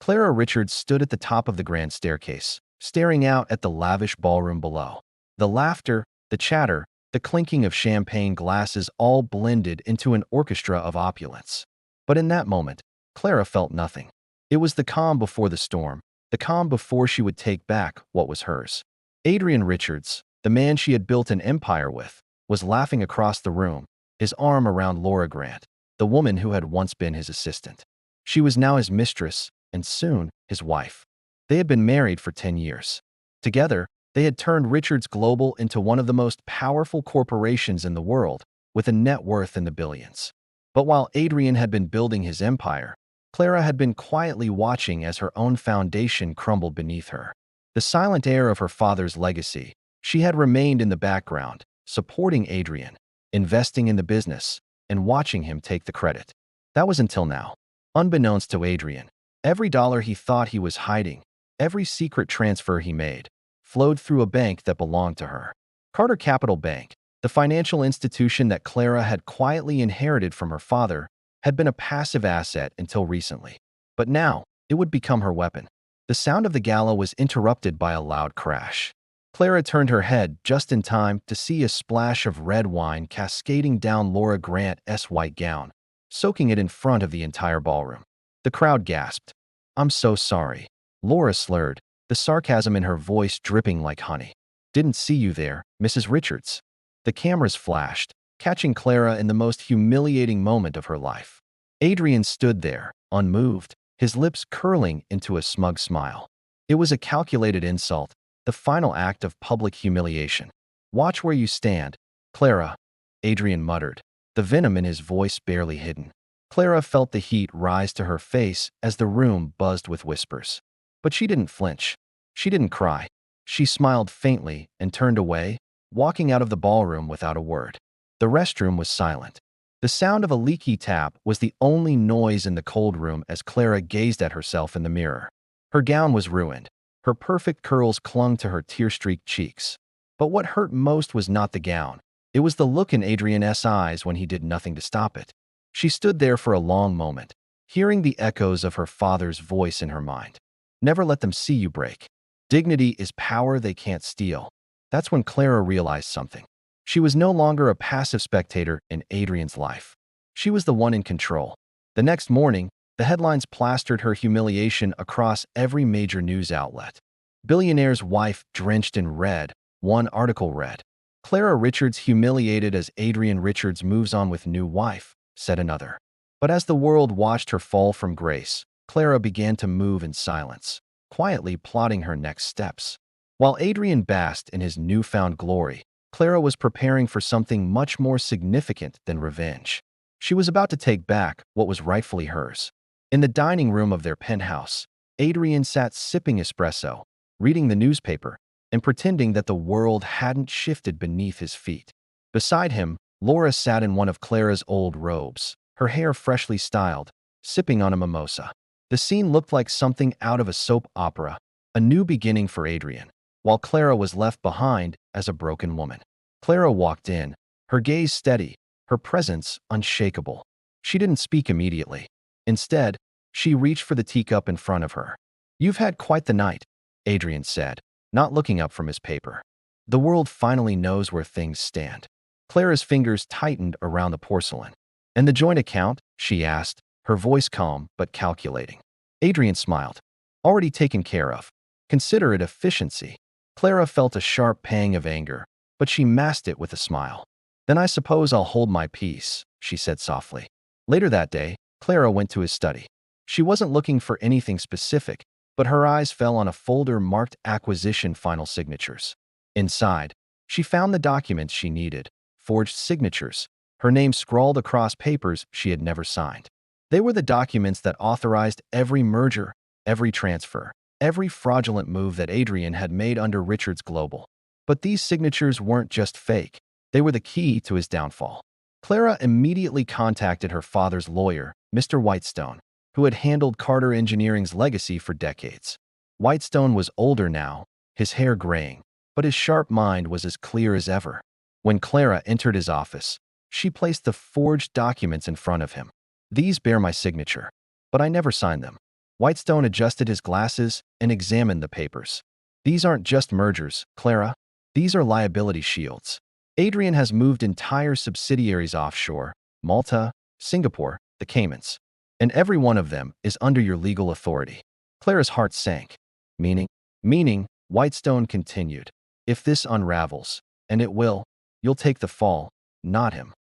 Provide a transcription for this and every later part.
Clara Richards stood at the top of the grand staircase, staring out at the lavish ballroom below. The laughter, the chatter, the clinking of champagne glasses all blended into an orchestra of opulence. But in that moment, Clara felt nothing. It was the calm before the storm, the calm before she would take back what was hers. Adrian Richards, the man she had built an empire with, was laughing across the room, his arm around Laura Grant, the woman who had once been his assistant. She was now his mistress, and soon his wife. They had been married for 10 years. Together, they had turned Richards Global into one of the most powerful corporations in the world, with a net worth in the billions. But while Adrian had been building his empire, Clara had been quietly watching as her own foundation crumbled beneath her. The silent heir of her father's legacy, she had remained in the background, supporting Adrian, investing in the business, and watching him take the credit. That was until now. Unbeknownst to Adrian, every dollar he thought he was hiding, every secret transfer he made, flowed through a bank that belonged to her. Carter Capital Bank, the financial institution that Clara had quietly inherited from her father, had been a passive asset until recently. But now, it would become her weapon. The sound of the gala was interrupted by a loud crash. Clara turned her head just in time to see a splash of red wine cascading down Laura Grant's white gown, soaking it in front of the entire ballroom. The crowd gasped. "I'm so sorry," Laura slurred, the sarcasm in her voice dripping like honey. "Didn't see you there, Mrs. Richards." The cameras flashed, catching Clara in the most humiliating moment of her life. Adrian stood there, unmoved, his lips curling into a smug smile. It was a calculated insult, the final act of public humiliation. "Watch where you stand, Clara," Adrian muttered, the venom in his voice barely hidden. Clara felt the heat rise to her face as the room buzzed with whispers. But she didn't flinch. She didn't cry. She smiled faintly and turned away, walking out of the ballroom without a word. The restroom was silent. The sound of a leaky tap was the only noise in the cold room as Clara gazed at herself in the mirror. Her gown was ruined. Her perfect curls clung to her tear-streaked cheeks. But what hurt most was not the gown. It was the look in Adrian's eyes when he did nothing to stop it. She stood there for a long moment, hearing the echoes of her father's voice in her mind. "Never let them see you break. Dignity is power they can't steal." That's when Clara realized something. She was no longer a passive spectator in Adrian's life. She was the one in control. The next morning, the headlines plastered her humiliation across every major news outlet. "Billionaire's wife drenched in red," one article read. "Clara Richards humiliated as Adrian Richards moves on with new wife," said another. But as the world watched her fall from grace, Clara began to move in silence, quietly plotting her next steps. While Adrian basked in his newfound glory, Clara was preparing for something much more significant than revenge. She was about to take back what was rightfully hers. In the dining room of their penthouse, Adrian sat sipping espresso, reading the newspaper, and pretending that the world hadn't shifted beneath his feet. Beside him, Laura sat in one of Clara's old robes, her hair freshly styled, sipping on a mimosa. The scene looked like something out of a soap opera, a new beginning for Adrian, while Clara was left behind as a broken woman. Clara walked in, her gaze steady, her presence unshakable. She didn't speak immediately. Instead, she reached for the teacup in front of her. "You've had quite the night," Adrian said, not looking up from his paper. "The world finally knows where things stand." Clara's fingers tightened around the porcelain. "And the joint account?" she asked, her voice calm but calculating. Adrian smiled. "Already taken care of. Consider it efficiency." Clara felt a sharp pang of anger, but she masked it with a smile. "Then I suppose I'll hold my peace," she said softly. Later that day, Clara went to his study. She wasn't looking for anything specific, but her eyes fell on a folder marked Acquisition Final Signatures. Inside, she found the documents she needed, forged signatures, her name scrawled across papers she had never signed. They were the documents that authorized every merger, every transfer, every fraudulent move that Adrian had made under Richards Global. But these signatures weren't just fake. They were the key to his downfall. Clara immediately contacted her father's lawyer, Mr. Whitestone, who had handled Carter Engineering's legacy for decades. Whitestone was older now, his hair graying, but his sharp mind was as clear as ever. When Clara entered his office, she placed the forged documents in front of him. "These bear my signature, but I never signed them. Whitestone adjusted his glasses and examined the papers. These aren't just mergers, Clara. These are liability shields. Adrian has moved entire subsidiaries offshore, Malta, Singapore, the Caymans. And every one of them is under your legal authority. Clara's heart sank. Meaning, Whitestone continued. If this unravels, and it will, you'll take the fall, not him.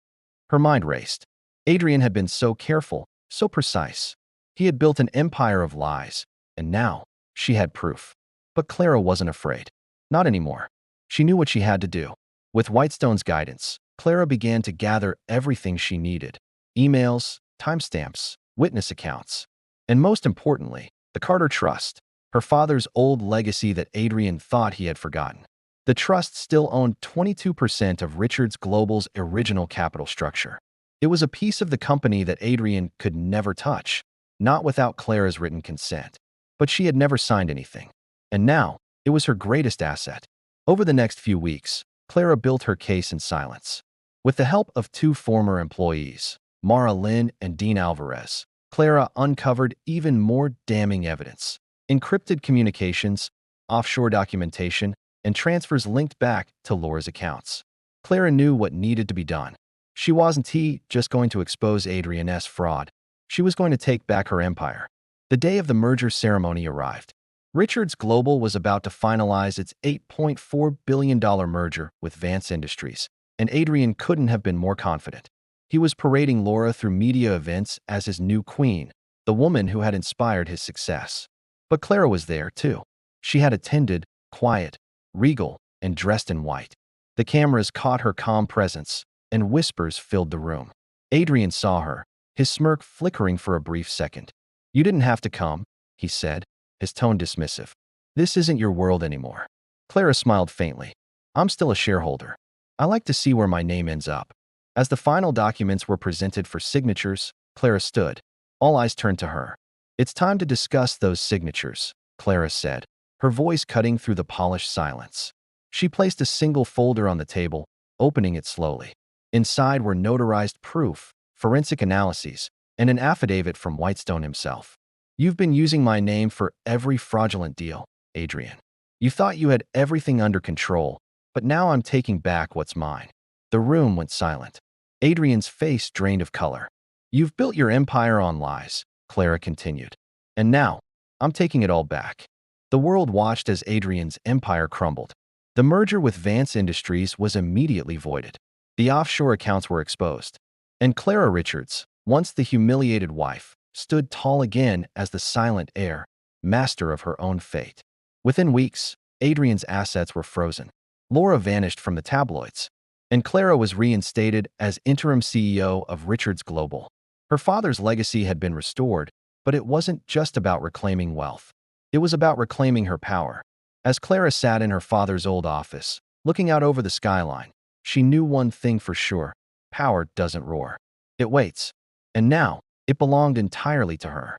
Her mind raced. Adrian had been so careful, so precise. He had built an empire of lies, and now she had proof. But Clara wasn't afraid. Not anymore. She knew what she had to do. With Whitestone's guidance, Clara began to gather everything she needed. Emails, timestamps, witness accounts. And most importantly, the Carter Trust, her father's old legacy that Adrian thought he had forgotten. The trust still owned 22% of Richards Global's original capital structure. It was a piece of the company that Adrian could never touch, not without Clara's written consent. But she had never signed anything. And now, it was her greatest asset. Over the next few weeks, Clara built her case in silence. With the help of two former employees, Mara Lynn and Dean Alvarez, Clara uncovered even more damning evidence. Encrypted communications, offshore documentation, and transfers linked back to Laura's accounts. Clara knew what needed to be done. She wasn't just going to expose Adrian's fraud. She was going to take back her empire. The day of the merger ceremony arrived. Richards Global was about to finalize its $8.4 billion merger with Vance Industries, and Adrian couldn't have been more confident. He was parading Laura through media events as his new queen, the woman who had inspired his success. But Clara was there, too. She had attended, quiet, regal, and dressed in white. The cameras caught her calm presence, and whispers filled the room. Adrian saw her, his smirk flickering for a brief second. "You didn't have to come," he said, his tone dismissive. "This isn't your world anymore." Clara smiled faintly. "I'm still a shareholder. I like to see where my name ends up." As the final documents were presented for signatures, Clara stood. All eyes turned to her. "It's time to discuss those signatures," Clara said, her voice cutting through the polished silence. She placed a single folder on the table, opening it slowly. Inside were notarized proof, forensic analyses, and an affidavit from Whitestone himself. "You've been using my name for every fraudulent deal, Adrian. You thought you had everything under control, but now I'm taking back what's mine." The room went silent. Adrian's face drained of color. "You've built your empire on lies," Clara continued. "And now, I'm taking it all back." The world watched as Adrian's empire crumbled. The merger with Vance Industries was immediately voided. The offshore accounts were exposed. And Clara Richards, once the humiliated wife, stood tall again as the silent heir, master of her own fate. Within weeks, Adrian's assets were frozen. Laura vanished from the tabloids, and Clara was reinstated as interim CEO of Richards Global. Her father's legacy had been restored, but it wasn't just about reclaiming wealth. It was about reclaiming her power. As Clara sat in her father's old office, looking out over the skyline, she knew one thing for sure: power doesn't roar. It waits. And now, it belonged entirely to her.